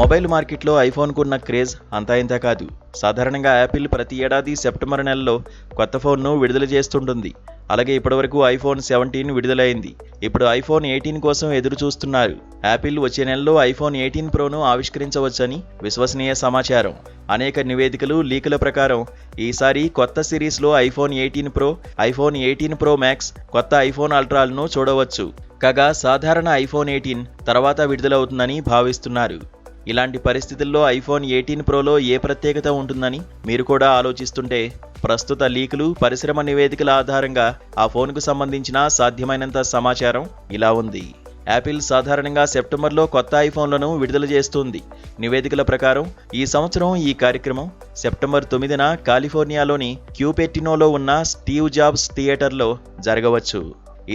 Mobile మార్కెట్లో ఐఫోన్కు ఉన్న craze అంతా ఇంతా కాదు. సాధారణంగా యాపిల్ ప్రతి ఏడాది సెప్టెంబర్ నెలలో కొత్త ఫోన్ను విడుదల చేస్తుంటుంది. అలాగే ఇప్పటివరకు ఐఫోన్ 17 విడుదలైంది. ఇప్పుడు ఐఫోన్ 18 కోసం ఎదురు చూస్తున్నారు. యాపిల్ వచ్చే నెలలో ఐఫోన్ 18 ప్రోను ఆవిష్కరించవచ్చని విశ్వసనీయ సమాచారం. అనేక నివేదికలు, లీకుల ప్రకారం ఈసారి కొత్త సిరీస్లో iPhone 18 pro, iPhone 18 pro max, కొత్త ఐఫోన్ అల్ట్రాలను చూడవచ్చు. కాగా సాధారణ ఐఫోన్ 18 తర్వాత విడుదలవుతుందని భావిస్తున్నారు. ఇలాంటి పరిస్థితుల్లో ఐఫోన్ 18 ప్రోలో ఏ ప్రత్యేకత ఉంటుందని మీరు కూడా ఆలోచిస్తుంటే, ప్రస్తుత లీకులు, పరిశ్రమ నివేదికల ఆధారంగా ఆ ఫోన్కు సంబంధించిన సాధ్యమైనంత సమాచారం ఇలా ఉంది. యాపిల్ సాధారణంగా సెప్టెంబర్లో కొత్త ఐఫోన్లను విడుదల చేస్తుంది. నివేదికల ప్రకారం ఈ సంవత్సరం ఈ కార్యక్రమం సెప్టెంబర్ 9న కాలిఫోర్నియాలోని క్యూపెర్టినోలో ఉన్న స్టీవ్ జాబ్స్ థియేటర్లో జరగవచ్చు.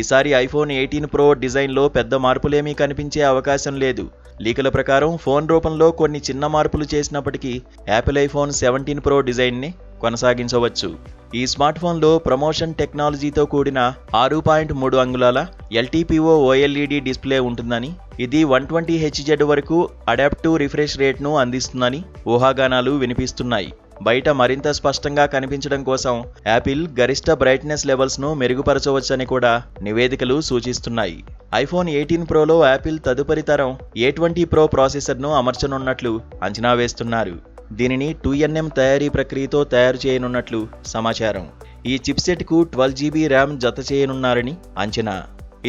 ఈసారి ఐఫోన్ 18 ప్రో డిజైన్లో పెద్ద మార్పులేమీ కనిపించే అవకాశం లేదు. లీకుల ప్రకారం ఫోన్ రూపంలో కొన్ని చిన్న మార్పులు చేసినప్పటికీ యాపిల్ ఐఫోన్ 17 ప్రో డిజైన్ని కొనసాగించవచ్చు. ఈ స్మార్ట్ ఫోన్లో ప్రమోషన్ టెక్నాలజీతో కూడిన 6.3 అంగుళాల LTPO OLED డిస్ప్లే ఉంటుందని, ఇది 120Hz వరకు అడాప్టివ్ రిఫ్రెష్ రేట్ను అందిస్తుందని ఊహాగానాలు వినిపిస్తున్నాయి. బయట మరింత స్పష్టంగా కనిపించడం కోసం యాపిల్ గరిష్ట బ్రైట్నెస్ లెవెల్స్ను మెరుగుపరచవచ్చని కూడా నివేదికలు సూచిస్తున్నాయి. ఐఫోన్ 18 ప్రోలో యాపిల్ తదుపరి తరం A20 ప్రో ప్రాసెసర్ను అమర్చనున్నట్లు అంచనా వేస్తున్నారు. దీనిని 2nm తయారీ ప్రక్రియతో తయారు చేయనున్నట్లు సమాచారం. ఈ చిప్సెట్కు 12GB ర్యామ్ జత చేయనున్నారని అంచనా.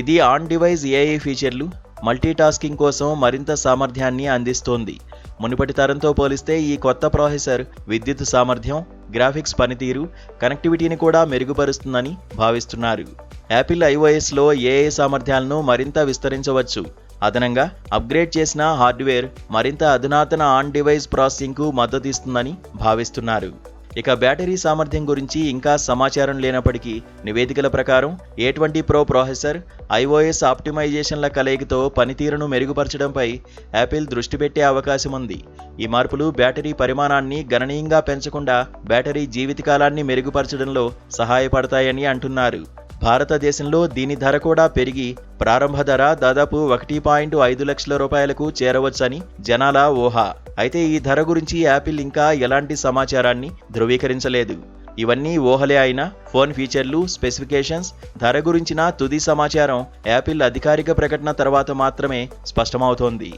ఇది ఆన్ డివైస్ AI ఫీచర్లు, మల్టీటాస్కింగ్ కోసం మరింత సామర్థ్యాన్ని అందిస్తోంది. మునుపటి తరంతో పోలిస్తే ఈ కొత్త ప్రాసెసర్ విద్యుత్ సామర్థ్యం, గ్రాఫిక్స్ పనితీరు, కనెక్టివిటీని కూడా మెరుగుపరుస్తుందని భావిస్తున్నారు. యాపిల్ iOSలో AI సామర్థ్యాలను మరింత విస్తరించవచ్చు. అదనంగా అప్గ్రేడ్ చేసిన హార్డ్వేర్ మరింత అధునాతన ఆన్ డివైస్ ప్రాసెసింగ్కు మద్దతిస్తుందని భావిస్తున్నారు. ఇక బ్యాటరీ సామర్థ్యం గురించి ఇంకా సమాచారం లేనప్పటికీ నివేదికల ప్రకారం A20 ప్రో ప్రాసెసర్, iOS ఆప్టిమైజేషన్ల కలయికతో పనితీరును మెరుగుపరచడంపై యాపిల్ దృష్టి పెట్టే అవకాశం ఉంది. ఈ మార్పులు బ్యాటరీ పరిమాణాన్ని గణనీయంగా పెంచకుండా బ్యాటరీ జీవితకాలాన్ని మెరుగుపరచడంలో సహాయపడతాయని అంటున్నారు. భారతదేశంలో దీని ధర కూడా పెరిగి ప్రారంభ ధర దాదాపు 1.5 లక్షల రూపాయలకు చేరవచ్చని జనాల ఊహ. అయితే ఈ ధర గురించి యాపిల్ ఇంకా ఎలాంటి సమాచారాన్ని ధృవీకరించలేదు. ఇవన్నీ ఊహలే అయినా ఫోన్ ఫీచర్లు, స్పెసిఫికేషన్స్, ధర గురించిన తుది సమాచారం యాపిల్ అధికారిక ప్రకటన తర్వాత మాత్రమే స్పష్టమవుతోంది.